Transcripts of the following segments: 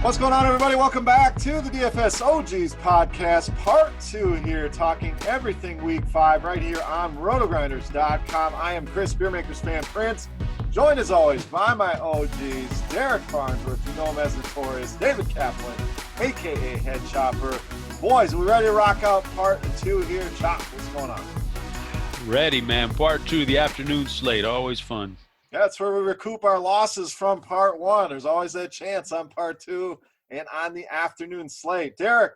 What's going on, everybody? Welcome back to the DFS OGs podcast, part 2 here, talking everything week 5 right here on RotoGrinders.com. I am Chris, Beermakers fan Prince, joined as always by my OGs, Derek Farnsworth, you know him as Notorious, David Kaplan, a.k.a. Head Chopper. Boys, are we ready to rock out part 2 here? Chop, what's going on? Ready, man. Part 2, the afternoon slate. Always fun. Yeah, that's where we recoup our losses from part 1. There's always that chance on part 2 and on the afternoon slate. Derek,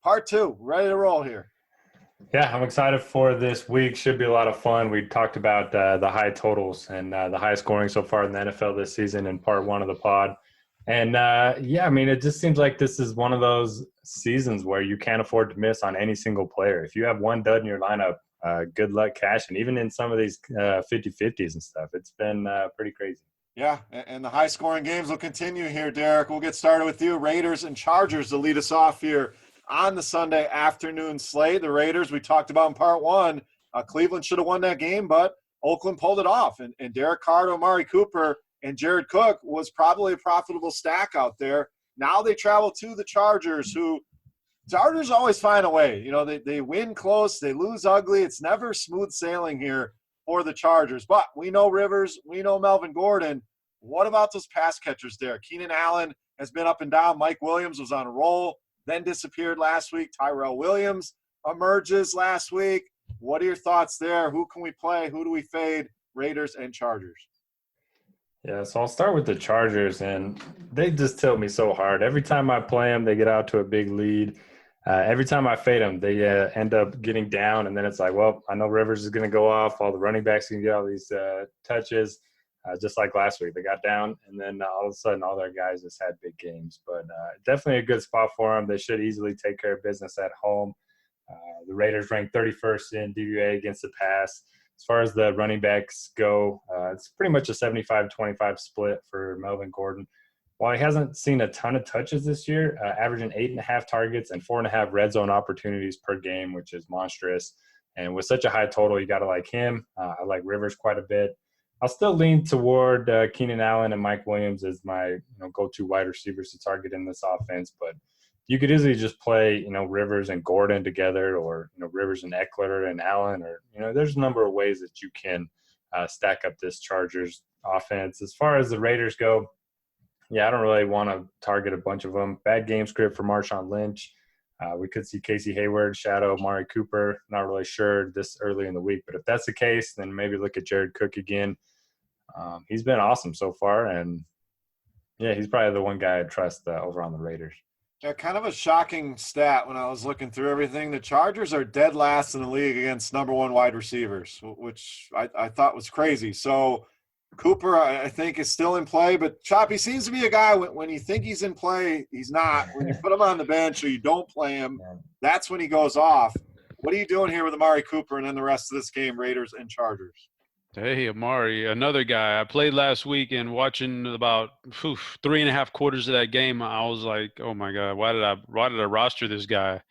part 2, ready to roll here. Yeah, I'm excited for this week. Should be a lot of fun. We talked about the high totals and the high scoring so far in the NFL this season in part 1 of the pod. And, yeah, I mean, it just seems like this is one of those seasons where you can't afford to miss on any single player. If you have one dud in your lineup, good luck cashing, even in some of these 50-50s and stuff. It's been pretty crazy. Yeah, and the high-scoring games will continue here, Derek. We'll get started with you. Raiders and Chargers to lead us off here on the Sunday afternoon slate. The Raiders, we talked about in part 1. Cleveland should have won that game, but Oakland pulled it off. And Derek Carr, Amari Cooper, and Jared Cook was probably a profitable stack out there. Now they travel to the Chargers, who – Chargers always find a way. You know, they win close, they lose ugly. It's never smooth sailing here for the Chargers. But we know Rivers, we know Melvin Gordon. What about those pass catchers there? Keenan Allen has been up and down. Mike Williams was on a roll, then disappeared last week. Tyrell Williams emerges last week. What are your thoughts there? Who can we play? Who do we fade? Raiders and Chargers. Yeah, so I'll start with the Chargers, and they just tilt me so hard. Every time I play them, they get out to a big lead. Every time I fade them, they end up getting down, and then it's like, well, I know Rivers is going to go off. All the running backs can get all these touches, just like last week. They got down, and then all of a sudden all their guys just had big games. But definitely a good spot for them. They should easily take care of business at home. The Raiders ranked 31st in DVA against the pass. As far as the running backs go, it's pretty much a 75-25 split for Melvin Gordon. While he hasn't seen a ton of touches this year, averaging 8.5 targets and 4.5 red zone opportunities per game, which is monstrous. And with such a high total, you got to like him. I like Rivers quite a bit. I'll still lean toward Keenan Allen and Mike Williams as my go-to wide receivers to target in this offense. But you could easily just play, Rivers and Gordon together, or, Rivers and Eckler and Allen, or, there's a number of ways that you can stack up this Chargers offense. As far as the Raiders go, yeah, I don't really want to target a bunch of them. Bad game script for Marshawn Lynch. We could see Casey Hayward shadow Amari Cooper. Not really sure this early in the week. But if that's the case, then maybe look at Jared Cook again. He's been awesome so far. And, yeah, he's probably the one guy I'd trust over on the Raiders. Yeah, kind of a shocking stat when I was looking through everything. The Chargers are dead last in the league against number 1 wide receivers, which I thought was crazy. So Cooper, I think, is still in play. But Choppy seems to be a guy when you think he's in play, he's not. When you put him on the bench or you don't play him, that's when he goes off. What are you doing here with Amari Cooper and then the rest of this game, Raiders and Chargers? Hey, Amari, another guy. I played last week, and watching about 3.5 quarters of that game, I was like, oh, my God, why did I roster this guy?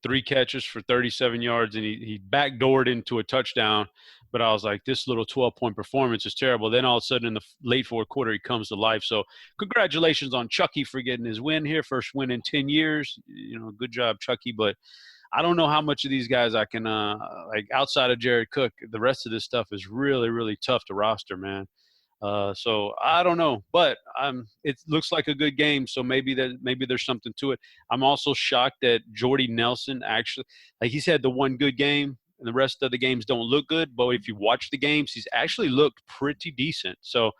3 catches for 37 yards, and he backdoored into a touchdown. But I was like, this little 12-point performance is terrible. Then all of a sudden in the late fourth quarter, he comes to life. So congratulations on Chucky for getting his win here. First win in 10 years. Good job, Chucky. But I don't know how much of these guys I can like outside of Jared Cook. The rest of this stuff is really, really tough to roster, man. So I don't know. But it looks like a good game, so maybe there's something to it. I'm also shocked that Jordy Nelson actually – like he's had the one good game. And the rest of the games don't look good. But if you watch the games, he's actually looked pretty decent. So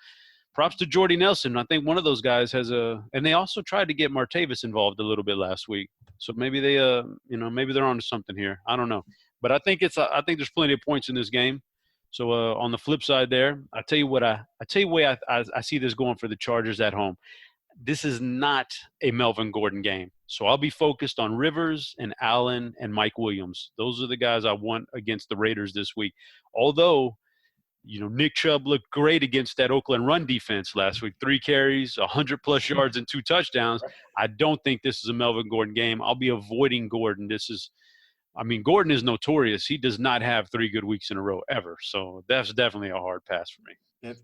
props to Jordy Nelson. I think one of those guys has and they also tried to get Martavis involved a little bit last week. So maybe they, maybe they're onto something here. I don't know. But I think there's plenty of points in this game. So on the flip side there, I tell you what, I see this going for the Chargers at home. This is not a Melvin Gordon game. So I'll be focused on Rivers and Allen and Mike Williams. Those are the guys I want against the Raiders this week. Although, Nick Chubb looked great against that Oakland run defense last week. 3 carries, 100-plus yards, and 2 touchdowns. I don't think this is a Melvin Gordon game. I'll be avoiding Gordon. This is I mean, Gordon is notorious. He does not have 3 good weeks in a row ever. So that's definitely a hard pass for me.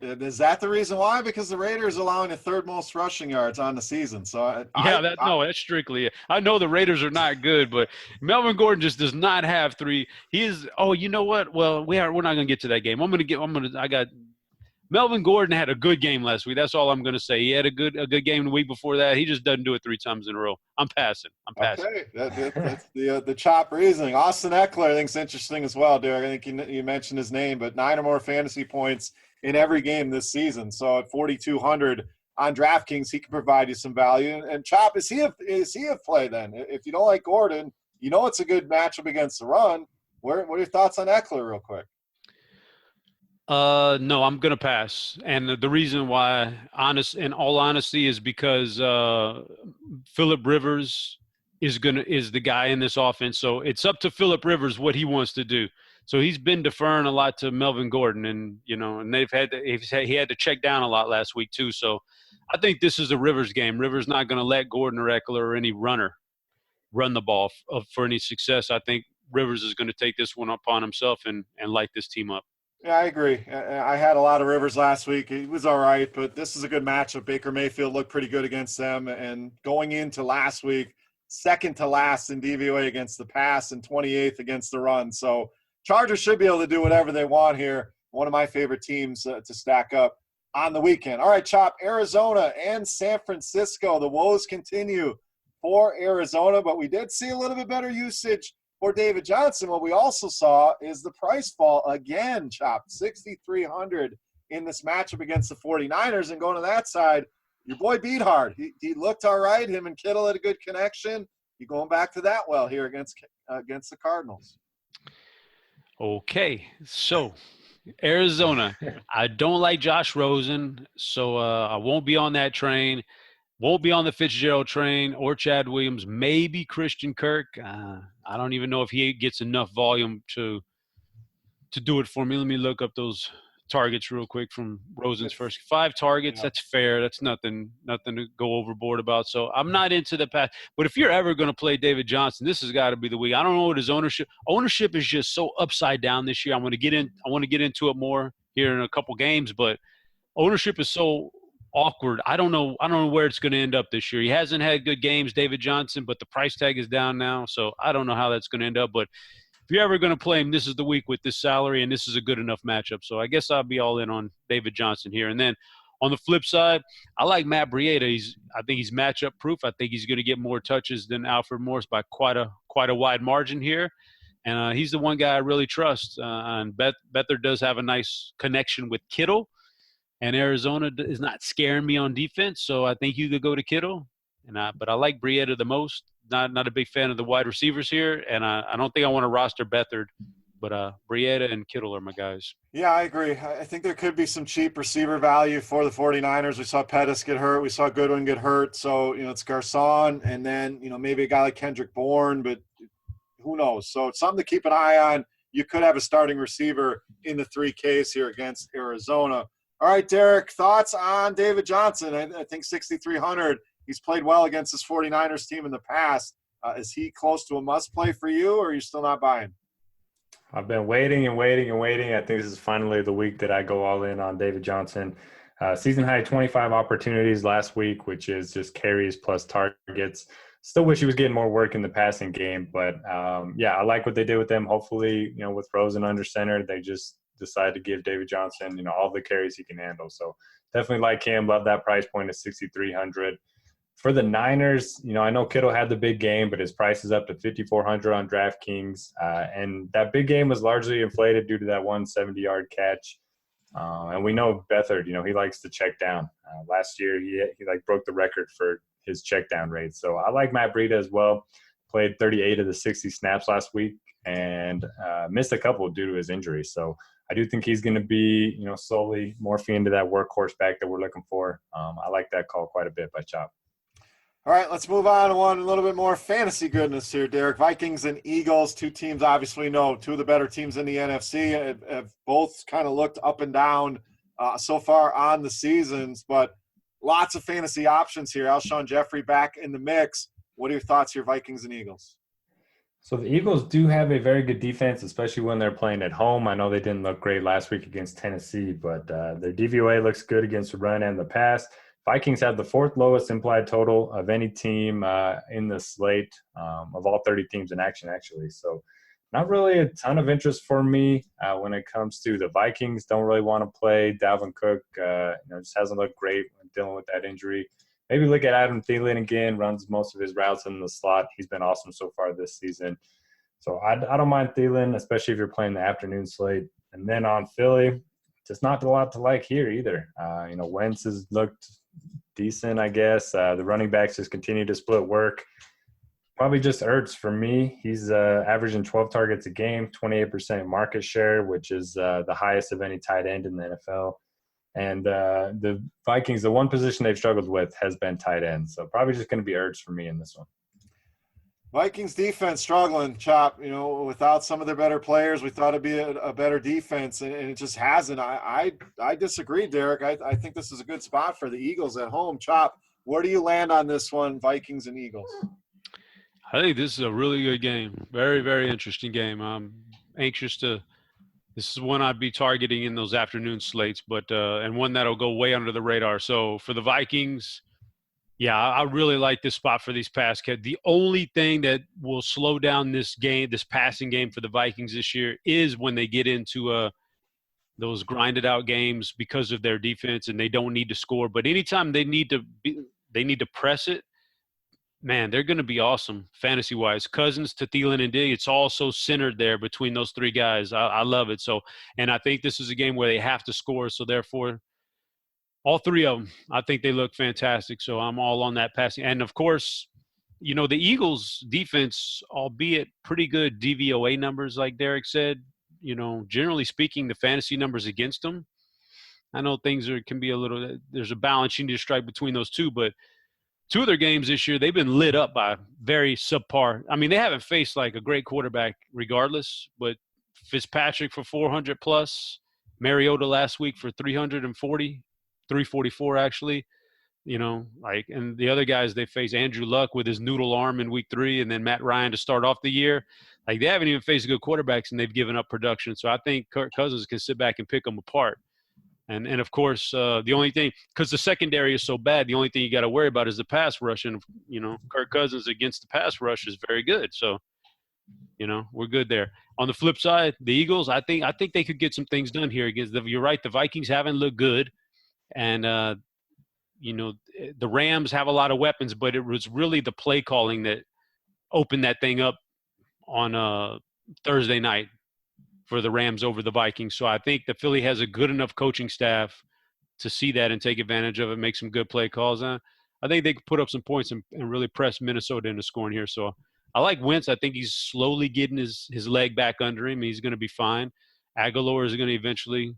Is that the reason why? Because the Raiders allowing the 3rd most rushing yards on the season. So that's strictly it. I know the Raiders are not good, but Melvin Gordon just does not have 3. He is. Oh, you know what? Well, we're not going to get to that game. I got Melvin Gordon had a good game last week. That's all I'm going to say. He had a good game the week before that. He just doesn't do it 3 times in a row. I'm passing. Okay, that's the chop reasoning. Austin Eckler, I think, is interesting as well, Derek. I think you mentioned his name, but 9 or more fantasy points in every game this season. So at 4,200 on DraftKings, he can provide you some value. And Chop, is he a play then? If you don't like Gordon, you know it's a good matchup against the run. What are your thoughts on Eckler, real quick? No, I'm gonna pass, and the reason why, in all honesty, is because Phillip Rivers is the guy in this offense. So it's up to Phillip Rivers what he wants to do. So he's been deferring a lot to Melvin Gordon, and he had to check down a lot last week too. So I think this is a Rivers game. Rivers not going to let Gordon or Eckler or any runner run the ball for any success. I think Rivers is going to take this one upon himself and light this team up. Yeah, I agree. I had a lot of Rivers last week. He was all right, but this is a good matchup. Baker Mayfield looked pretty good against them. And going into last week, 2nd to last in DVOA against the pass and 28th against the run. So Chargers should be able to do whatever they want here. One of my favorite teams to stack up on the weekend. All right, Chop, Arizona and San Francisco. The woes continue for Arizona, but we did see a little bit better usage for David Johnson. What we also saw is the price fall again, Chop, 6,300 in this matchup against the 49ers. And going to that side, your boy Beathard, he looked all right. Him and Kittle had a good connection. You going back to that well here against the Cardinals. Okay, so Arizona, I don't like Josh Rosen, so I won't be on that train. Won't be on the Fitzgerald train or Chad Williams, maybe Christian Kirk. I don't even know if he gets enough volume to do it for me. Let me look up those targets real quick from Rosen's first 5 targets. Yeah. That's fair. That's nothing to go overboard about. So I'm not into the pass. But if you're ever going to play David Johnson, this has got to be the week. I don't know what his ownership is just so upside down this year. I want to get into it more here in a couple games, but ownership is so awkward. I don't know where it's going to end up this year. He hasn't had good games, David Johnson, but the price tag is down now, so I don't know how that's going to end up. But if you're ever going to play him, this is the week with this salary, and this is a good enough matchup. So I guess I'll be all in on David Johnson here. And then on the flip side, I like Matt Breida. I think he's matchup proof. I think he's going to get more touches than Alfred Morris by quite a wide margin here. And he's the one guy I really trust. And Beathard does have a nice connection with Kittle. And Arizona is not scaring me on defense, so I think you could go to Kittle. But I like Breida the most. Not a big fan of the wide receivers here, and I don't think I want to roster Beathard. But Breida and Kittle are my guys. Yeah, I agree. I think there could be some cheap receiver value for the 49ers. We saw Pettis get hurt. We saw Goodwin get hurt. So, it's Garcon, and then, maybe a guy like Kendrick Bourne, but who knows? So it's something to keep an eye on. You could have a starting receiver in the 3Ks here against Arizona. All right, Derek, thoughts on David Johnson? I think 6,300. He's played well against this 49ers team in the past. Is he close to a must-play for you, or are you still not buying? I've been waiting and waiting and waiting. I think this is finally the week that I go all in on David Johnson. Season high 25 opportunities last week, which is just carries plus targets. Still wish he was getting more work in the passing game, but I like what they did with them. Hopefully, with Rosen under center, they just decide to give David Johnson, all the carries he can handle. So definitely like him. Love that price point of 6,300. For the Niners, I know Kittle had the big game, but his price is up to 5,400 on DraftKings. And that big game was largely inflated due to that 170-yard catch. And we know Beathard, he likes to check down. Last year, he broke the record for his check down rate. So I like Matt Breida as well. Played 38 of the 60 snaps last week and missed a couple due to his injury. So I do think he's going to be, slowly morphing into that workhorse back that we're looking for. I like that call quite a bit by Chop. All right, let's move on to one a little bit more fantasy goodness here, Derek. Vikings and Eagles, 2 teams obviously know, 2 of the better teams in the NFC, have both kind of looked up and down so far on the seasons, but lots of fantasy options here. Alshon Jeffrey back in the mix. What are your thoughts here, Vikings and Eagles? So the Eagles do have a very good defense, especially when they're playing at home. I know they didn't look great last week against Tennessee, but their DVOA looks good against the run and the pass. Vikings have the fourth lowest implied total of any team in the slate of all 30 teams in action, actually. So not really a ton of interest for me when it comes to the Vikings. Don't really want to play Dalvin Cook. Just hasn't looked great when dealing with that injury. Maybe look at Adam Thielen again, runs most of his routes in the slot. He's been awesome so far this season. So I don't mind Thielen, especially if you're playing the afternoon slate. And then on Philly, just not a lot to like here either. Wentz has looked decent, I guess. The running backs just continue to split work. Probably just Ertz for me. He's averaging 12 targets a game, 28% market share, which is the highest of any tight end in the NFL. And the Vikings, the one position they've struggled with has been tight end. So probably just going to be Ertz for me in this one. Vikings defense struggling, Chop. Without some of their better players, we thought it'd be a better defense, and it just hasn't. I disagree, Derek. I think this is a good spot for the Eagles at home. Chop, where do you land on this one, Vikings and Eagles? I think this is a really good game. Very, very interesting game. I'm anxious to – this is one I'd be targeting in those afternoon slates, but and one that'll go way under the radar. So for the Vikings, yeah, I really like this spot for these pass catch. The only thing that will slow down this game, this passing game for the Vikings this year, is when they get into those grinded out games because of their defense and they don't need to score. But anytime they need to press it, man, they're going to be awesome fantasy-wise. Cousins to Thielen and Diggs, it's all so centered there between those three guys. I love it. So, and I think this is a game where they have to score. So, therefore, all three of them, I think they look fantastic. So, I'm all on that passing. And, of course, the Eagles' defense, albeit pretty good DVOA numbers, like Derek said, generally speaking, the fantasy numbers against them, I know things can be a little – there's a balance you need to strike between those two, but – two of their games this year, they've been lit up by very subpar. I mean, they haven't faced like a great quarterback regardless, but Fitzpatrick for 400 plus, Mariota last week for 344 actually, and the other guys they face, Andrew Luck with his noodle arm in week 3, and then Matt Ryan to start off the year. Like, they haven't even faced good quarterbacks, and they've given up production. So I think Kirk Cousins can sit back and pick them apart. And of course, the only thing – because the secondary is so bad, the only thing you got to worry about is the pass rush. And, Kirk Cousins against the pass rush is very good. So, we're good there. On the flip side, the Eagles, I think they could get some things done here. You're right, the Vikings haven't looked good. And, the Rams have a lot of weapons, but it was really the play calling that opened that thing up on Thursday night for the Rams over the Vikings. So I think the Philly has a good enough coaching staff to see that and take advantage of it, make some good play calls. I think they could put up some points and really press Minnesota into scoring here. So I like Wentz. I think he's slowly getting his leg back under him. He's going to be fine. Aguilar is going to eventually,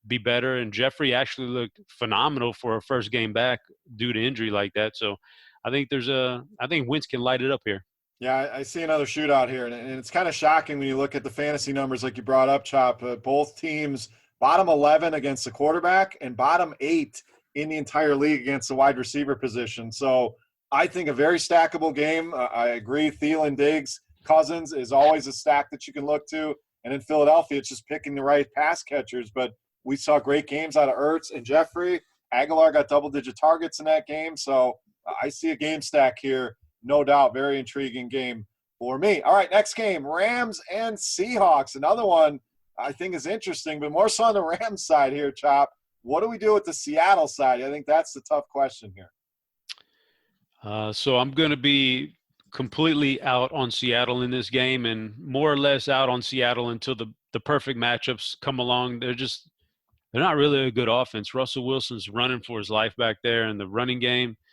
be better. And Jeffrey actually looked phenomenal for a first game back due to injury like that. So I think I think Wentz can light it up here. Yeah, I see another shootout here, and it's kind of shocking when you look at the fantasy numbers like you brought up, Chop. Both teams bottom 11 against the quarterback and bottom 8 in the entire league against the wide receiver position. So I think a very stackable game. I agree. Thielen, Diggs, Cousins is always a stack that you can look to. And in Philadelphia, it's just picking the right pass catchers. But we saw great games out of Ertz and Jeffrey. Aguilar got double-digit targets in that game. So I see a game stack here. No doubt, very intriguing game for me. All right, next game, Rams and Seahawks. Another one I think is interesting, but more so on the Rams side here, Chop. What do we do with the Seattle side? I think that's the tough question here. So I'm going to be completely out on Seattle in this game, and more or less out on Seattle until the perfect matchups come along. They're not really a good offense. Russell Wilson's running for his life back there, and the running game –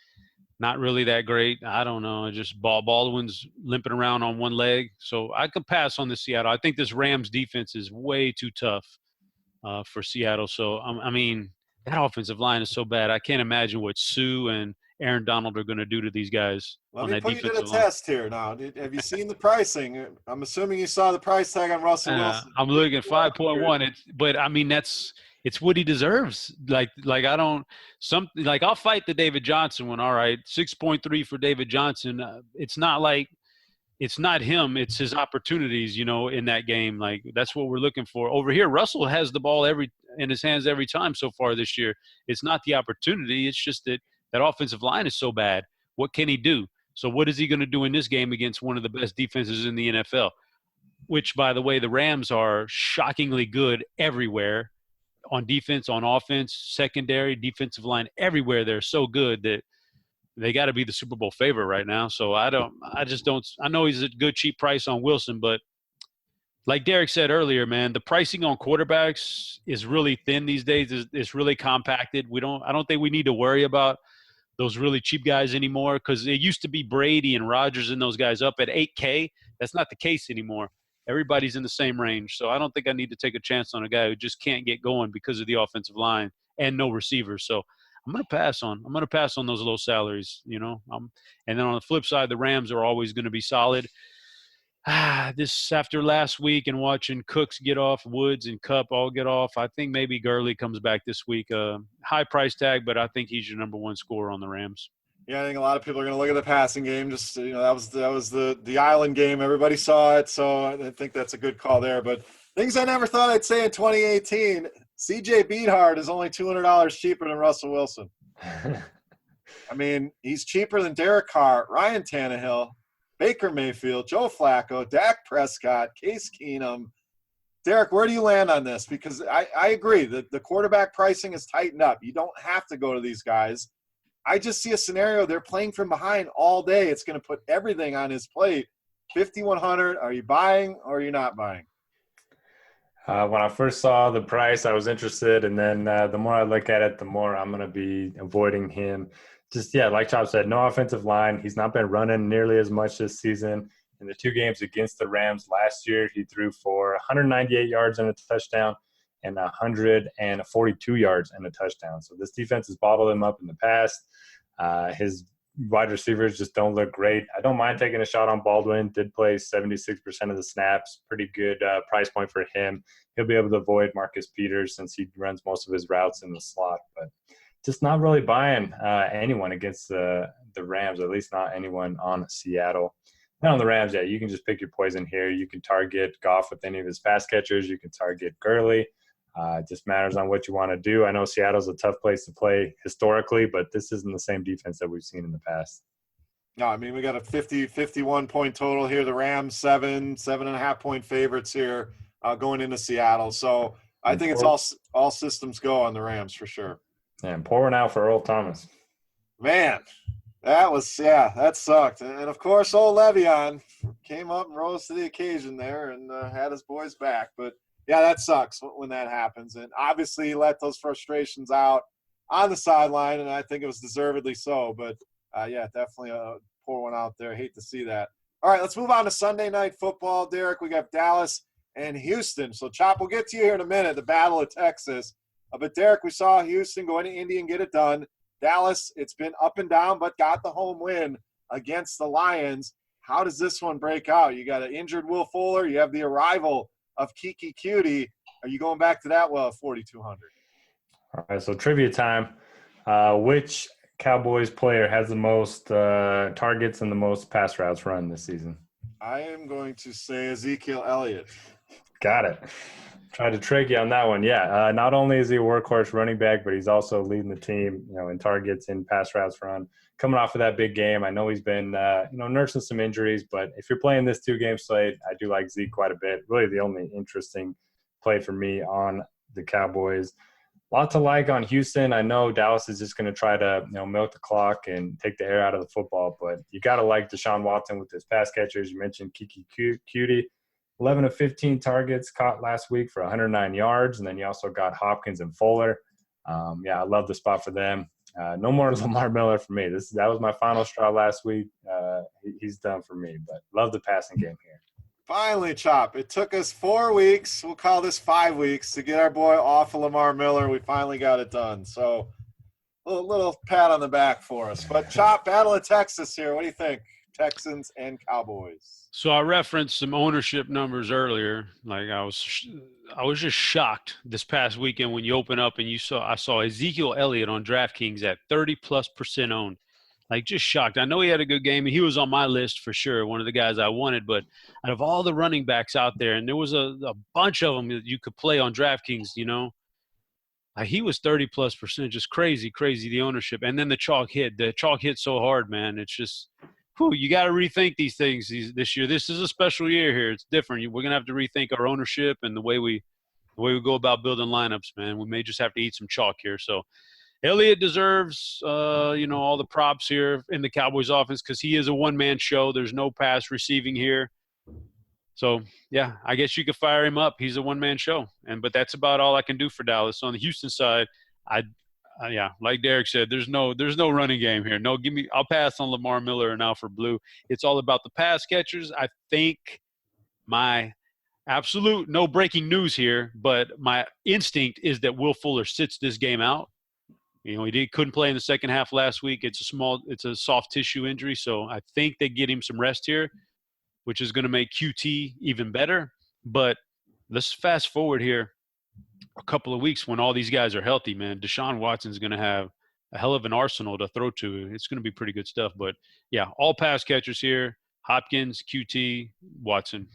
not really that great. I don't know. Just Baldwin's limping around on one leg. So I could pass on the Seattle. I think this Rams defense is way too tough for Seattle. So, I mean, that offensive line is so bad. I can't imagine what Sue and Aaron Donald are going to do to these guys on that defensive line. Let me put you to the test here now. Have you seen the pricing? I'm assuming you saw the price tag on Russell Wilson. I'm looking at 5.1. But, I mean, it's what he deserves. I'll fight the David Johnson one. All right. 6.3 for David Johnson. It's not like it's not him, it's his opportunities, in that game. Like, that's what we're looking for. Over here, Russell has the ball in his hands every time so far this year. It's not the opportunity. It's just that offensive line is so bad. What can he do? So what is he going to do in this game against one of the best defenses in the NFL? Which, by the way, the Rams are shockingly good everywhere on defense, on offense, secondary, defensive line, everywhere. They're so good that they got to be the Super Bowl favorite right now. So I know he's a good cheap price on Wilson, but like Derek said earlier, man, the pricing on quarterbacks is really thin these days. It's really compacted. I don't think we need to worry about those really cheap guys anymore, because it used to be Brady and Rodgers and those guys up at $8K. That's not the case anymore. Everybody's in the same range. So I don't think I need to take a chance on a guy who just can't get going because of the offensive line and no receivers. So I'm going to pass on those low salaries, and then on the flip side, the Rams are always going to be solid. This after last week and watching Cooks get off, Woods and Kupp all get off, I think maybe Gurley comes back this week. High price tag, but I think he's your number one scorer on the Rams. Yeah, I think a lot of people are going to look at the passing game. Just that was the Island game. Everybody saw it, so I think that's a good call there. But things I never thought I'd say in 2018. CJ Beathard is only $200 cheaper than Russell Wilson. I mean, he's cheaper than Derek Carr, Ryan Tannehill, Baker Mayfield, Joe Flacco, Dak Prescott, Case Keenum. Derek, where do you land on this? Because I agree that the quarterback pricing is tightened up. You don't have to go to these guys. I just see a scenario. They're playing from behind all day. It's going to put everything on his plate. 5,100. Are you buying or are you not buying? When I first saw the price, I was interested, and then the more I look at it, the more I'm going to be avoiding him. Just, like Chop said, no offensive line. He's not been running nearly as much this season. In the 2 games against the Rams last year, he threw for 198 yards and a touchdown and 142 yards and a touchdown. So this defense has bottled him up in the past. His wide receivers just don't look great. I don't mind taking a shot on Baldwin. Did play 76% of the snaps. Pretty good price point for him. He'll be able to avoid Marcus Peters since he runs most of his routes in the slot. But just not really buying anyone against the Rams, at least not anyone on Seattle. And on the Rams, you can just pick your poison here. You can target Goff with any of his pass catchers. You can target Gurley. It just matters on what you want to do. I know Seattle's a tough place to play historically, but this isn't the same defense that we've seen in the past. No, I mean, we got a 51-point total here. The Rams, 7.5-point favorites here going into Seattle. So I think it's all systems go on the Rams for sure. And pouring out for Earl Thomas. Man, that sucked. And of course, old Le'Veon came up and rose to the occasion there and had his boys back. But yeah, that sucks when that happens. And obviously he let those frustrations out on the sideline, and I think it was deservedly so. But, definitely pour one out there. Hate to see that. All right, let's move on to Sunday Night Football, Derek. We got Dallas and Houston. So, Chop, we'll get to you here in a minute, the Battle of Texas. But, Derek, we saw Houston go into Indy and get it done. Dallas, it's been up and down, but got the home win against the Lions. How does this one break out? You got an injured Will Fuller. You have the arrival of Kiki Cutie. Are you going back to that well at 4,200? All right, so trivia time. Which Cowboys player has the most targets and the most pass routes run this season? I am going to say Ezekiel Elliott. Got it. Tried to trick you on that one. Not only is he a workhorse running back, but he's also leading the team, in targets and pass routes run. Coming off of that big game, I know he's been, nursing some injuries, but if you're playing this 2-game slate, I do like Zeke quite a bit. Really the only interesting play for me on the Cowboys. A lot to like on Houston. I know Dallas is just going to try to, milk the clock and take the air out of the football, but you got to like Deshaun Watson with his pass catchers. You mentioned Kiki Cutie. 11 of 15 targets caught last week for 109 yards, and then you also got Hopkins and Fuller. I love the spot for them. No more Lamar Miller for me. That was my final straw last week. He's done for me, but love the passing game here. Finally, Chop. It took us 4 weeks. We'll call this 5 weeks to get our boy off of Lamar Miller. We finally got it done. So a little pat on the back for us. But, Chop, Battle of Texas here. What do you think? Texans and Cowboys. So I referenced some ownership numbers earlier. Like I was just shocked this past weekend when you open up and I saw Ezekiel Elliott on DraftKings at 30+% owned. Like, just shocked. I know he had a good game. He was on my list for sure, one of the guys I wanted. But out of all the running backs out there, and there was a bunch of them that you could play on DraftKings, he was 30+%, just crazy, the ownership. And then the chalk hit. The chalk hit so hard, man. It's just, you got to rethink these things this year. This is a special year here. It's different. We're going to have to rethink our ownership and the way we go about building lineups, man. We may just have to eat some chalk here. So Elliott deserves, all the props here in the Cowboys offense because he is a one-man show. There's no pass receiving here. So, yeah, I guess you could fire him up. He's a one-man show. But that's about all I can do for Dallas. On the Houston side, like Derek said, there's no running game here. I'll pass on Lamar Miller and Alfred Blue. It's all about the pass catchers. I think my absolute no breaking news here, but my instinct is that Will Fuller sits this game out. He couldn't play in the second half last week. It's a soft tissue injury. So I think they get him some rest here, which is going to make QT even better. But let's fast forward here a couple of weeks when all these guys are healthy, man. Deshaun Watson's going to have a hell of an arsenal to throw to. It's going to be pretty good stuff. But, yeah, all pass catchers here, Hopkins, QT, Watson.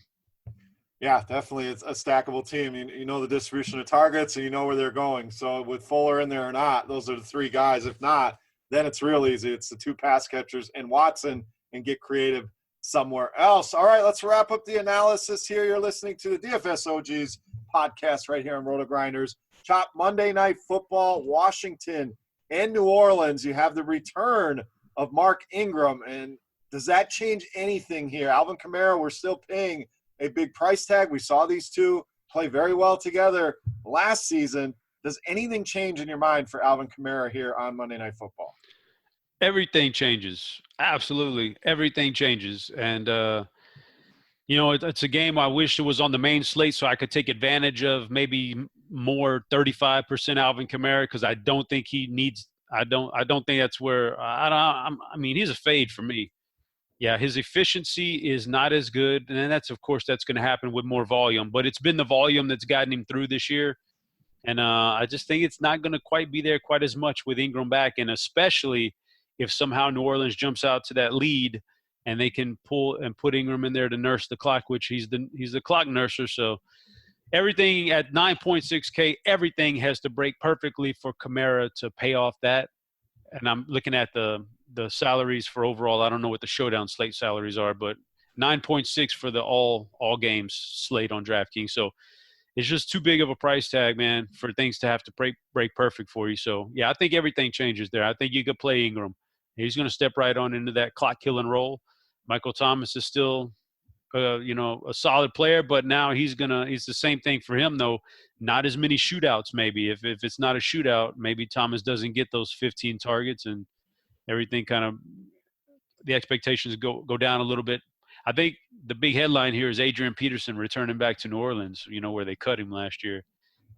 Yeah, definitely. It's a stackable team. You know the distribution of targets and you know where they're going. So with Fuller in there or not, those are the three guys. If not, then it's real easy. It's the two pass catchers and Watson, and get creative somewhere else. All right, let's wrap up the analysis here. You're listening to the DFS OGs podcast right here on RotoGrinders. Chop Monday Night Football, Washington and New Orleans. You have the return of Mark Ingram. And does that change anything here? Alvin Kamara, we're still paying a big price tag. We saw these two play very well together last season. Does anything change in your mind for Alvin Kamara here on Monday Night Football? Everything changes. Absolutely. Everything changes. And, it's a game I wish it was on the main slate so I could take advantage of maybe more 35% Alvin Kamara because I don't think he needs – I don't think that's where he's a fade for me. Yeah, his efficiency is not as good, and that's going to happen with more volume. But it's been the volume that's gotten him through this year, and I just think it's not going to quite be there quite as much with Ingram back, and especially if somehow New Orleans jumps out to that lead and they can pull and put Ingram in there to nurse the clock, which he's the clock nurser. So everything at 9.6K, everything has to break perfectly for Kamara to pay off that. And I'm looking at the salaries for overall. I don't know what the showdown slate salaries are, but 9.6 for the all games slate on DraftKings. So it's just too big of a price tag, man, for things to have to break perfect for you. So, yeah, I think everything changes there. I think you could play Ingram. He's going to step right on into that clock-killing role. Michael Thomas is still, a solid player, but now he's the same thing for him, though. Not as many shootouts, maybe. If it's not a shootout, maybe Thomas doesn't get those 15 targets and everything the expectations go down a little bit. I think the big headline here is Adrian Peterson returning back to New Orleans, where they cut him last year.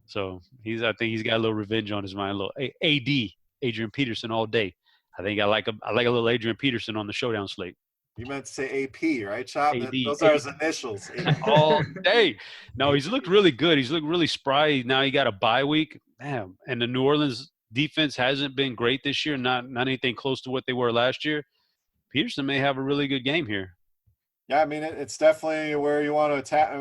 So I think he's got a little revenge on his mind, a little Adrian Peterson all day. I think I like a little Adrian Peterson on the showdown slate. You meant to say AP, right, Chop? Those AD. are his initials. All day. No, he's looked really good. He's looked really spry. Now he got a bye week. Damn. And the New Orleans defense hasn't been great this year, not anything close to what they were last year. Peterson may have a really good game here. Yeah, it's definitely where you want to attack.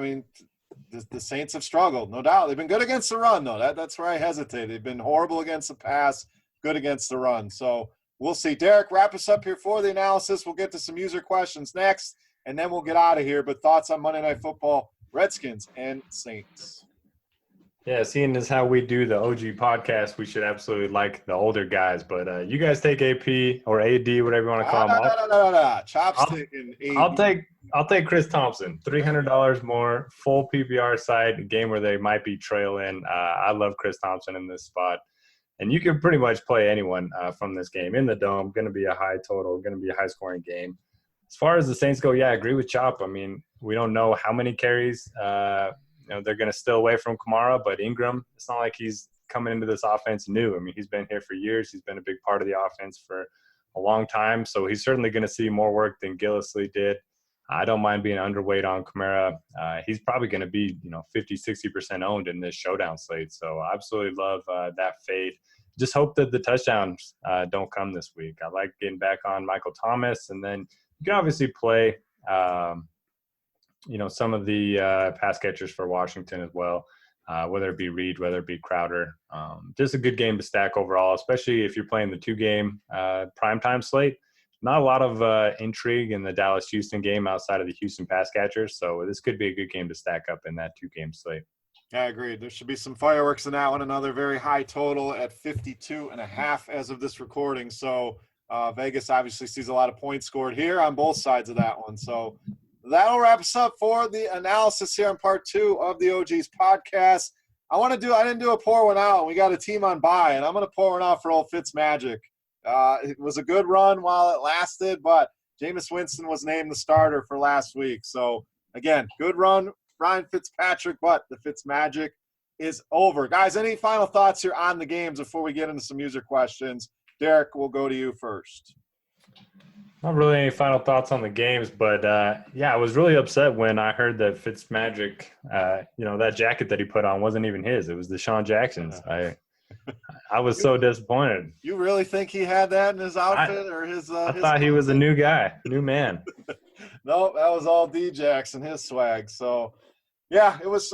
The Saints have struggled, no doubt. They've been good against the run, though. That's where I hesitate. They've been horrible against the pass, good against the run. So we'll see. Derek, wrap us up here for the analysis. We'll get to some user questions next, and then we'll get out of here. But thoughts on Monday Night Football, Redskins and Saints? Yeah, seeing as how we do the OG podcast, we should absolutely like the older guys. But you guys take AP or AD, whatever you want to call them. No. Chop's taking AD. I'll take Chris Thompson. $300 more, full PPR side, a game where they might be trailing. I love Chris Thompson in this spot. And you can pretty much play anyone from this game. In the Dome, going to be a high total, going to be a high-scoring game. As far as the Saints go, yeah, I agree with Chop. We don't know how many carries they're going to steal away from Kamara, but Ingram, it's not like he's coming into this offense new. He's been here for years. He's been a big part of the offense for a long time. So he's certainly going to see more work than Gillislee did. I don't mind being underweight on Kamara. He's probably going to be, 50, 60% owned in this showdown slate. So I absolutely love that fade. just hope that the touchdowns don't come this week. I like getting back on Michael Thomas, and then you can obviously play, some of the pass catchers for Washington as well, whether it be Reed, whether it be Crowder. Just a good game to stack overall, especially if you're playing the 2-game primetime slate. Not a lot of intrigue in the Dallas-Houston game outside of the Houston pass catchers, so this could be a good game to stack up in that 2-game slate. Yeah, I agree. There should be some fireworks in that one. Another very high total at 52.5 as of this recording. So Vegas obviously sees a lot of points scored here on both sides of that one. So that'll wrap us up for the analysis here in part 2 of the OGs podcast. I didn't do a pour one out. We got a team on bye, and I'm going to pour one out for old Fitzmagic. It was a good run while it lasted, but Jameis Winston was named the starter for last week. So, again, good run, Ryan Fitzpatrick, but the Fitzmagic is over. Guys, any final thoughts here on the games before we get into some user questions? Derek, we'll go to you first. Not really any final thoughts on the games, but I was really upset when I heard that Fitzmagic, that jacket that he put on wasn't even his. It was Deshaun Jackson's. I was so disappointed. You really think he had that in his outfit or his? I thought he was a new guy, new man. No, that was all D-Jackson, his swag. So, yeah, it was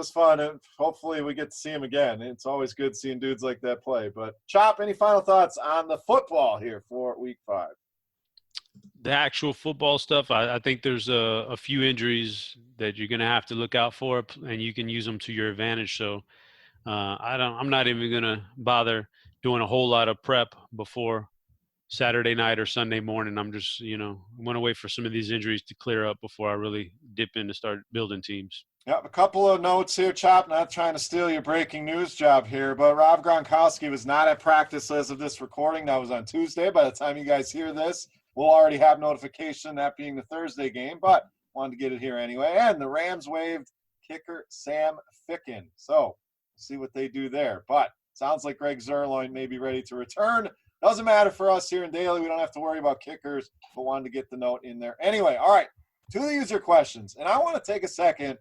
fun. And hopefully we get to see him again. It's always good seeing dudes like that play. But, Chop, any final thoughts on the football here for Week 5? The actual football stuff, I think there's a few injuries that you're going to have to look out for, and you can use them to your advantage. So I'm not even going to bother doing a whole lot of prep before Saturday night or Sunday morning. I'm just, I'm going to wait for some of these injuries to clear up before I really dip in to start building teams. Yep, a couple of notes here, Chop. Not trying to steal your breaking news job here, but Rob Gronkowski was not at practice as of this recording. That was on Tuesday. By the time you guys hear this, we'll already have notification, that being the Thursday game, but wanted to get it here anyway. And the Rams waived kicker Sam Ficken. So see what they do there. But sounds like Greg Zerloin may be ready to return. Doesn't matter for us here in Daily. We don't have to worry about kickers, but wanted to get the note in there. Anyway, all right, to the user questions. And I want to take a second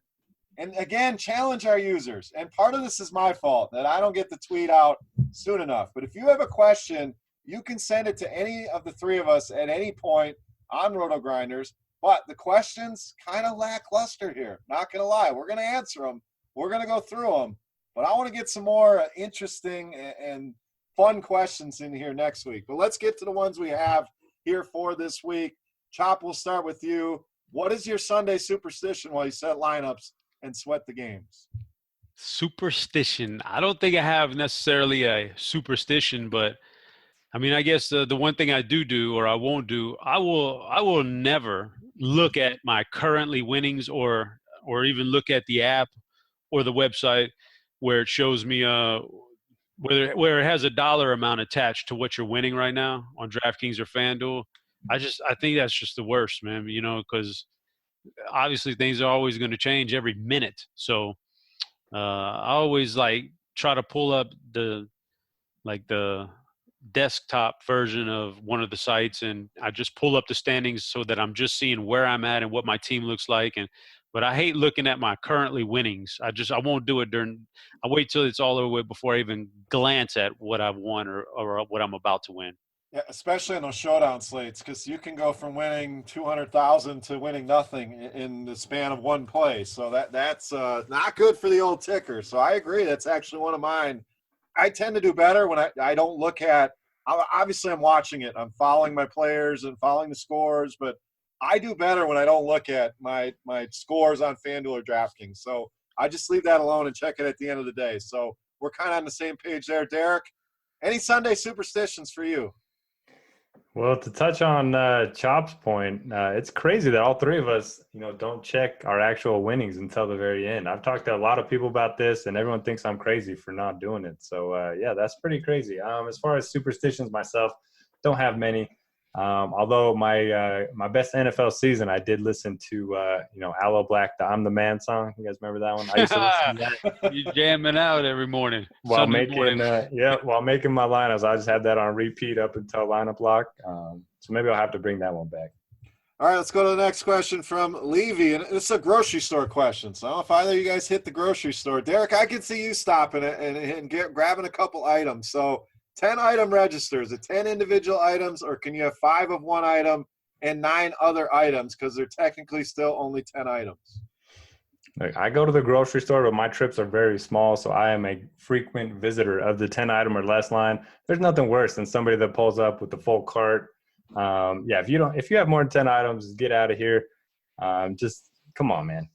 and, again, challenge our users. And part of this is my fault, that I don't get the tweet out soon enough. But if you have a question, you can send it to any of the three of us at any point on RotoGrinders. But the questions kind of lackluster here. Not going to lie. We're going to answer them. We're going to go through them. But I want to get some more interesting and fun questions in here next week. But let's get to the ones we have here for this week. Chop, we'll start with you. What is your Sunday superstition while you set lineups and sweat the games? Superstition. I don't think I have necessarily a superstition, but I guess the one thing I do or I won't do, I will never look at my currently winnings or even look at the app or the website where it shows me where it has a dollar amount attached to what you're winning right now on DraftKings or FanDuel. I think that's just the worst, man, because obviously things are always going to change every minute. So I always try to pull up the desktop version of one of the sites, and I just pull up the standings so that I'm just seeing where I'm at and what my team looks like. But I hate looking at my currently winnings. I won't do it I wait till it's all over with before I even glance at what I've won or what I'm about to win. Yeah, especially in those showdown slates, because you can go from winning 200,000 to winning nothing in the span of one play. So that's not good for the old ticker. So I agree. That's actually one of mine. I tend to do better when I don't look at – obviously I'm watching it. I'm following my players and following the scores, but I do better when I don't look at my scores on FanDuel or DraftKings. So I just leave that alone and check it at the end of the day. So we're kind of on the same page there. Derek, any Sunday superstitions for you? Well, to touch on Chop's point, it's crazy that all three of us, don't check our actual winnings until the very end. I've talked to a lot of people about this, and everyone thinks I'm crazy for not doing it. So, that's pretty crazy. As far as superstitions myself, don't have many. Although my best NFL season, I did listen to Aloe Black, the "I'm the Man" song. You guys remember that one? I used to listen to that. You jamming out every morning while making my lineups. I just had that on repeat up until lineup lock. So maybe I'll have to bring that one back. All right, let's go to the next question from Levy, and it's a grocery store question. So I don't know if either of you guys hit the grocery store. Derek, I could see you stopping it and grabbing a couple items. So 10 item register. Is it 10 individual items, or can you have 5 of one item and 9 other items because they're technically still only 10 items? Like, I go to the grocery store, but my trips are very small, so I am a frequent visitor of the 10 item or less line. There's nothing worse than somebody that pulls up with the full cart. If you have more than 10 items, get out of here. Just come on, man.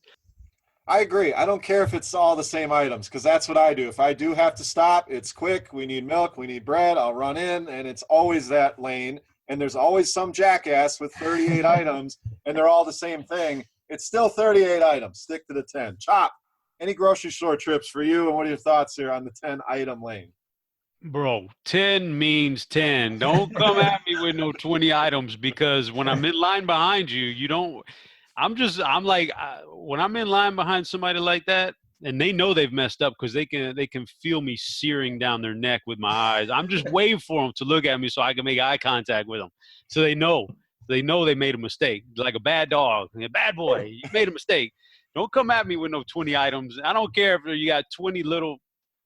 I agree. I don't care if it's all the same items, because that's what I do. If I do have to stop, it's quick. We need milk. We need bread. I'll run in, and it's always that lane. And there's always some jackass with 38 items, and they're all the same thing. It's still 38 items. Stick to the 10. Chop, any grocery store trips for you, and what are your thoughts here on the 10-item lane? Bro, 10 means 10. Don't come at me with no 20 items, because when I'm in line behind you, you don't – I'm like when I'm in line behind somebody like that, and they know they've messed up because they can feel me searing down their neck with my eyes. I'm just waiting for them to look at me so I can make eye contact with them, so they know they made a mistake. Like a bad dog, a bad boy. You made a mistake. Don't come at me with no 20 items. I don't care if you got 20 little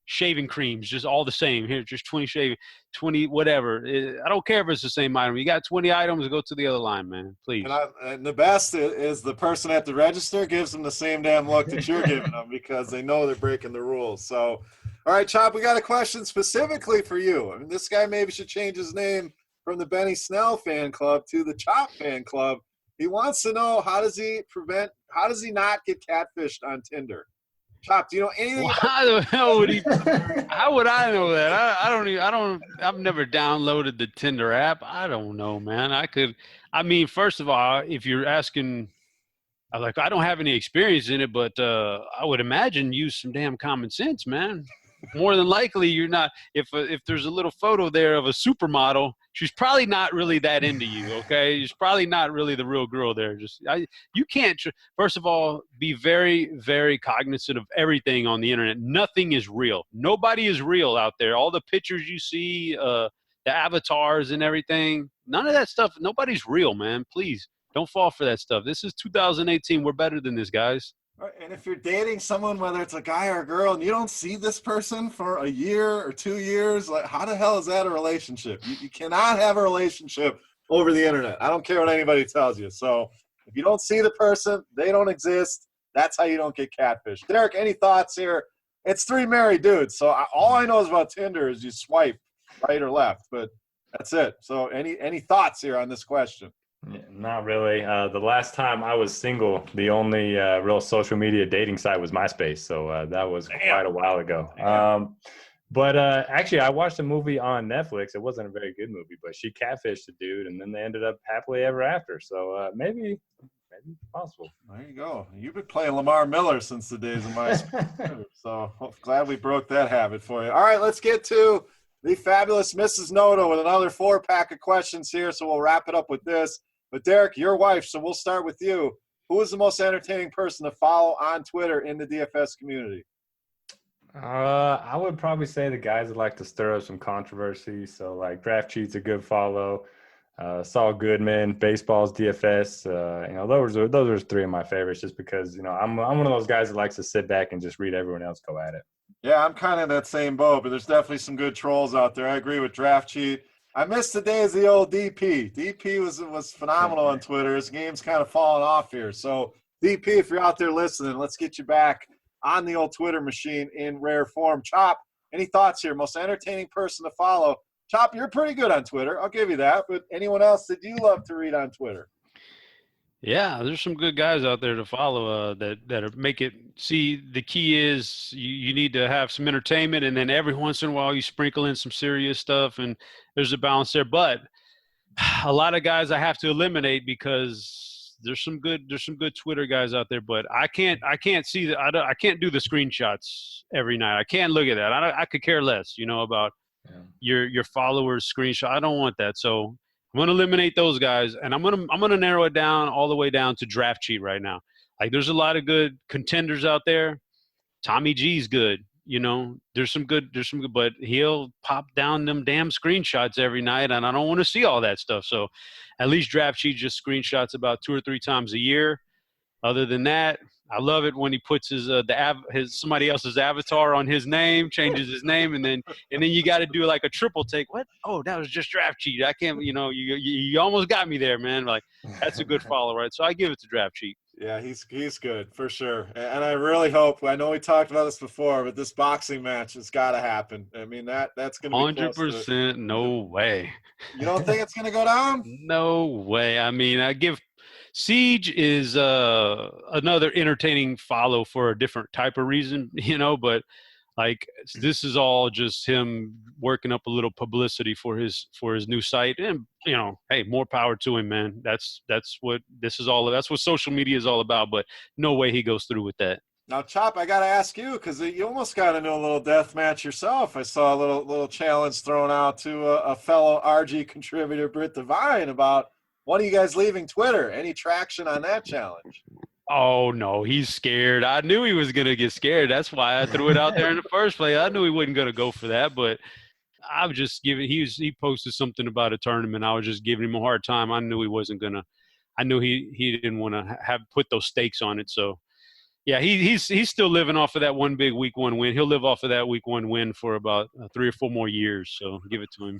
shaving creams, just all the same. Here, just 20 shaving, 20 whatever. I don't care if it's the same item. You got 20 items, go to the other line, man, please. And the best is the person at the register gives them the same damn look that you're giving them, because they know they're breaking the rules. So, all right, Chop, we got a question specifically for you. I mean, this guy maybe should change his name from the Benny Snell fan club to the Chop fan club. He wants to know, how does he not get catfished on Tinder? Chop, do you know anything? How the hell would he? How would I know that? I've never downloaded the Tinder app. I don't know, man. First of all, if you're asking, I don't have any experience in it, but I would imagine use some damn common sense, man. More than likely, you're not. If there's a little photo there of a supermodel, she's probably not really that into you. Okay, she's probably not really the real girl there. You can't. First of all, be very, very cognizant of everything on the internet. Nothing is real. Nobody is real out there. All the pictures you see, the avatars and everything. None of that stuff. Nobody's real, man. Please don't fall for that stuff. This is 2018. We're better than this, guys. And if you're dating someone, whether it's a guy or a girl, and you don't see this person for a year or 2 years, like, how the hell is that a relationship? You cannot have a relationship over the internet. I don't care what anybody tells you. So if you don't see the person, they don't exist. That's how you don't get catfished. Derek, any thoughts here? It's 3 married dudes. So all I know is about Tinder is you swipe right or left, but that's it. So any thoughts here on this question? Yeah, not really. The last time I was single, the only real social media dating site was MySpace. So that was quite a while ago. But actually, I watched a movie on Netflix. It wasn't a very good movie, but she catfished a dude, and then they ended up happily ever after. So maybe it's possible. There you go. You've been playing Lamar Miller since the days of MySpace. So glad we broke that habit for you. All right, let's get to the fabulous Mrs. Noto with another 4-pack of questions here. So we'll wrap it up with this. But Derek, your wife, so we'll start with you. Who is the most entertaining person to follow on Twitter in the DFS community? I would probably say the guys that like to stir up some controversy. So like Draft Cheat's a good follow. Saul Goodman, Baseball's DFS. Those are 3 of my favorites, just because I'm one of those guys that likes to sit back and just read everyone else go at it. Yeah, I'm kind of in that same boat, but there's definitely some good trolls out there. I agree with Draft Cheat. I missed the days of the old DP. DP was phenomenal on Twitter. His game's kind of falling off here. So, DP, if you're out there listening, let's get you back on the old Twitter machine in rare form. Chop, any thoughts here? Most entertaining person to follow? Chop, you're pretty good on Twitter. I'll give you that. But anyone else that you love to read on Twitter? Yeah, there's some good guys out there to follow that make it. See, the key is you need to have some entertainment, and then every once in a while you sprinkle in some serious stuff, and there's a balance there. But a lot of guys I have to eliminate because there's some good Twitter guys out there. But I can't see that. I can't do the screenshots every night. I can't look at that. I could care less, about your followers' screenshot. I don't want that. So I'm going to eliminate those guys, and I'm going to narrow it down all the way down to Draft Cheat right now. Like, there's a lot of good contenders out there. Tommy G's good. There's some good, but he'll pop down them damn screenshots every night, and I don't want to see all that stuff. So at least Draft Cheat just screenshots about 2 or 3 times a year. Other than that, I love it when he puts his somebody else's avatar on his name, changes his name, and then you got to do like a triple take. What? Oh, that was just draft cheat. I can't. You almost got me there, man. Like that's a good follow, right? So I give it to draft cheat. Yeah, he's good for sure. And I really hope. I know we talked about this before, but this boxing match has got to happen. I mean that's going to be 100%. No way. You don't think it's going to go down? No way. I mean, I give. Siege is another entertaining follow for a different type of reason, but like this is all just him working up a little publicity for his new site, and hey, more power to him, man. That's what this is all. That's what social media is all about. But no way he goes through with that. Now, Chop, I got to ask you because you almost got into a little death match yourself. I saw a little challenge thrown out to a fellow RG contributor, Britt Devine, about one of you guys leaving Twitter. Any traction on that challenge? Oh, no, he's scared. I knew he was going to get scared. That's why I threw it out there in the first place. I knew he wasn't going to go for that, but I was just giving – he posted something about a tournament. I was just giving him a hard time. I knew he wasn't going to – I knew he didn't want to have put those stakes on it. So, yeah, he's still living off of that one big week one win. He'll live off of that week one win for about 3 or 4 more years. So give it to him.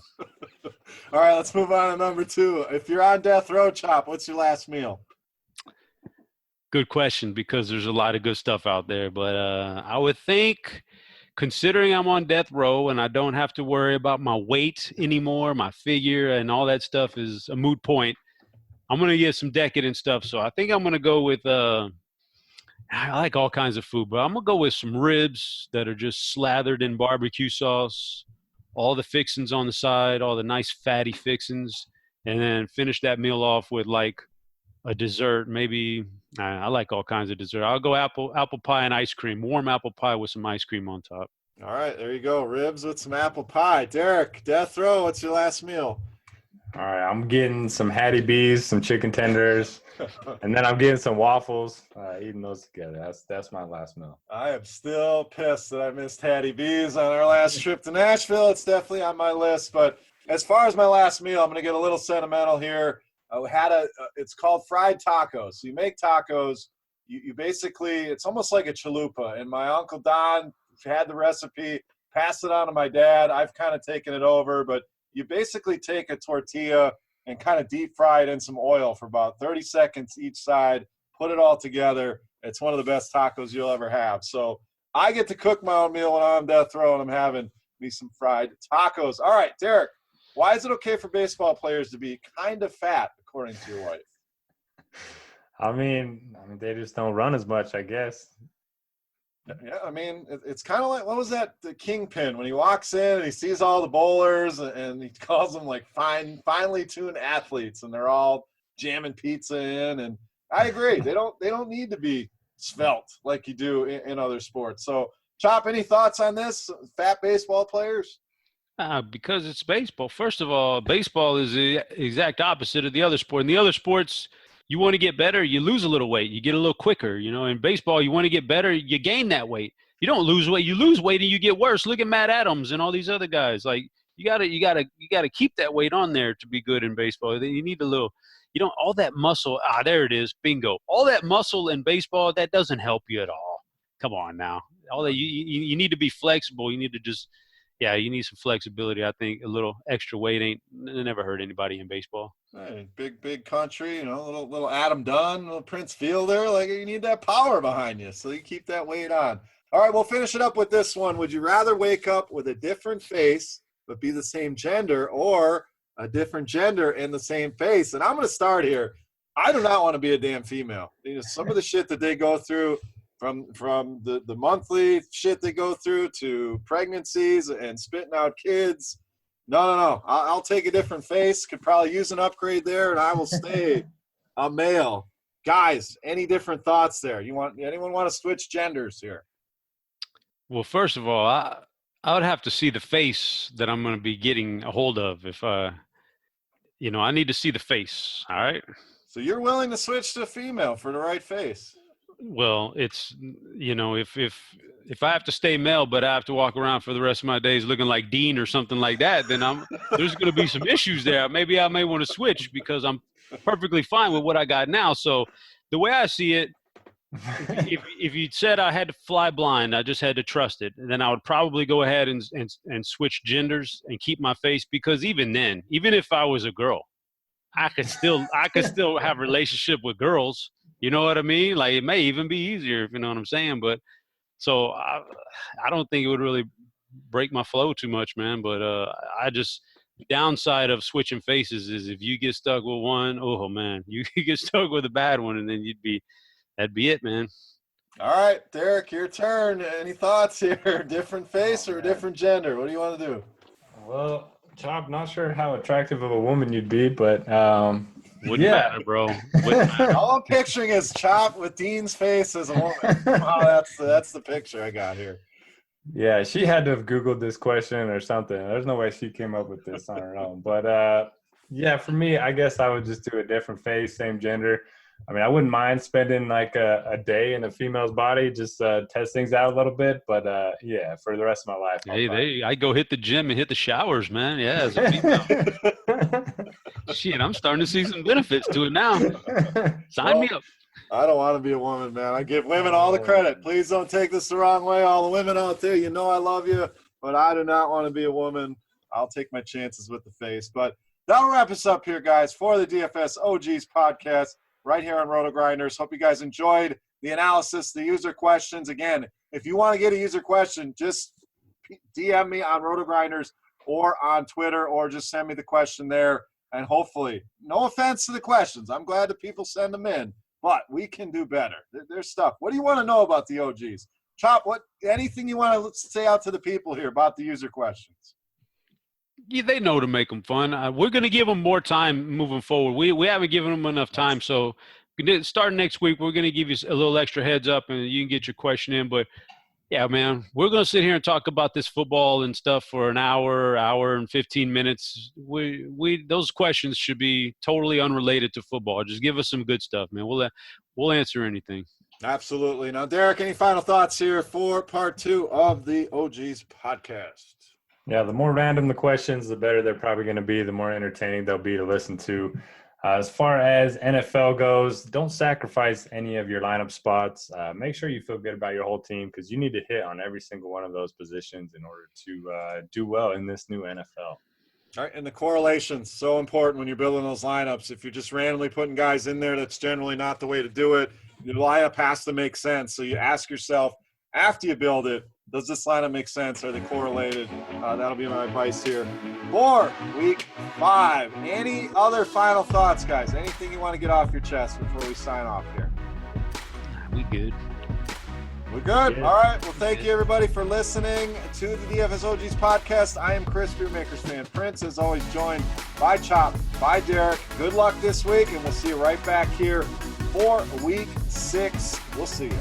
All right, let's move on to number 2. If you're on death row, Chop, what's your last meal? Good question, because there's a lot of good stuff out there. But I would think, considering I'm on death row and I don't have to worry about my weight anymore, my figure and all that stuff is a moot point, I'm going to get some decadent stuff. So I think I'm going to go with I like all kinds of food, but I'm going to go with some ribs that are just slathered in barbecue sauce, all the fixings on the side, all the nice fatty fixings, and then finish that meal off with like a dessert. Maybe I like all kinds of dessert. I'll go apple pie and ice cream, warm apple pie with some ice cream on top. All right, there you go. Ribs with some apple pie. Derek, death row, what's your last meal? All right, I'm getting some Hattie B's, some chicken tenders, and then I'm getting some waffles. Eating those together. That's my last meal. I am still pissed that I missed Hattie B's on our last trip to Nashville. It's definitely on my list. But as far as my last meal, I'm going to get a little sentimental here. We had it's called fried tacos. So you make tacos. You basically, it's almost like a chalupa. And my Uncle Don had the recipe, passed it on to my dad. I've kind of taken it over, but you basically take a tortilla and kind of deep fry it in some oil for about 30 seconds each side, put it all together. It's one of the best tacos you'll ever have. So I get to cook my own meal when I'm on death row, and I'm having me some fried tacos. All right, Derek, why is it okay for baseball players to be kind of fat, according to your wife? I mean, they just don't run as much, I guess. Yeah, I mean, it's kind of like, what was that, the Kingpin, when he walks in and he sees all the bowlers and he calls them like finely tuned athletes, and they're all jamming pizza in. And I agree, they don't need to be svelte like you do in other sports. So, Chop, any thoughts on this? Fat baseball players? Because it's baseball. First of all, baseball is the exact opposite of the other sport. In the other sports, you want to get better, you lose a little weight, you get a little quicker. In baseball, you want to get better, you gain that weight. You don't lose weight, you lose weight and you get worse. Look at Matt Adams and all these other guys. Like you gotta keep that weight on there to be good in baseball. You need a little, all that muscle. There it is, bingo. All that muscle in baseball, that doesn't help you at all. Come on now. All that you need to be flexible. You need to just. Yeah, you need some flexibility. I think a little extra weight never hurt anybody in baseball. Hey, big country, little Adam Dunn, little Prince Fielder. Like, you need that power behind you, so you keep that weight on. All right, we'll finish it up with this one. Would you rather wake up with a different face but be the same gender, or a different gender and the same face? And I'm going to start here. I do not want to be a damn female. Some of the shit that they go through, from the monthly shit they go through to pregnancies and spitting out kids. No. I'll take a different face. Could probably use an upgrade there, and I will stay a male. Guys, any different thoughts there? Anyone want to switch genders here? Well, first of all, I would have to see the face that I'm going to be getting a hold of. If I need to see the face. All right. So you're willing to switch to a female for the right face? Well, it's, if I have to stay male, but I have to walk around for the rest of my days looking like Dean or something like that, then there's going to be some issues there. Maybe I may want to switch because I'm perfectly fine with what I got now. So the way I see it, if you said I had to fly blind, I just had to trust it, and then I would probably go ahead and switch genders and keep my face, because even then, even if I was a girl, I could still have a relationship with girls. You know what I mean? Like, it may even be easier, if you know what I'm saying. But so I don't think it would really break my flow too much, man. But I just, the downside of switching faces is if you get stuck with one, oh man, you get stuck with a bad one, and then that'd be it, man. All right, Derek, your turn. Any thoughts here? Different face or different gender? What do you want to do? Well, Chop, not sure how attractive of a woman you'd be, but wouldn't matter, bro. Wouldn't matter. All I'm picturing is Chop with Dean's face as a woman. Wow, that's the picture I got here. Yeah, she had to have Googled this question or something. There's no way she came up with this on her own. But yeah, for me, I guess I would just do a different face, same gender. I mean, I wouldn't mind spending like a day in a female's body, just test things out a little bit. But yeah, for the rest of my life. I go hit the gym and hit the showers, man. Yeah, as a female. Shit, I'm starting to see some benefits to it now. Sign me up. I don't want to be a woman, man. I give women all the credit. Please don't take this the wrong way. All the women out there, you know I love you, but I do not want to be a woman. I'll take my chances with the face. But that'll wrap us up here, guys, for the DFS OGs podcast right here on RotoGrinders. Hope you guys enjoyed the analysis, the user questions. Again, if you want to get a user question, just DM me on RotoGrinders or on Twitter, or just send me the question there. And hopefully, no offense to the questions, I'm glad that people send them in, but we can do better. There's stuff. What do you want to know about the OGs? Chop, anything you want to say out to the people here about the user questions? Yeah, they know to make them fun. We're going to give them more time moving forward. We haven't given them enough time, so starting next week, we're going to give you a little extra heads up, and you can get your question in. But yeah, man, we're going to sit here and talk about this football and stuff for an hour and 15 minutes. Those questions should be totally unrelated to football. Just give us some good stuff, man. We'll answer anything. Absolutely. Now, Derek, any final thoughts here for part 2 of the OGs podcast? Yeah, the more random the questions, the better they're probably going to be, the more entertaining they'll be to listen to. As far as NFL goes, don't sacrifice any of your lineup spots. Make sure you feel good about your whole team, because you need to hit on every single one of those positions in order to do well in this new NFL. All right, and the correlation's so important when you're building those lineups. If you're just randomly putting guys in there, that's generally not the way to do it. Your lineup has to make sense. So you ask yourself, after you build it, does this lineup make sense? Are they correlated? That'll be my advice here for week 5. Any other final thoughts, guys? Anything you want to get off your chest before we sign off here? We good. We're good. All right. Well, thank you, everybody, for listening to the DFS OGs podcast. I am Chris, Beermakers fan Prince, as always, joined by Chop, by Derek. Good luck this week, and we'll see you right back here for week 6. We'll see you.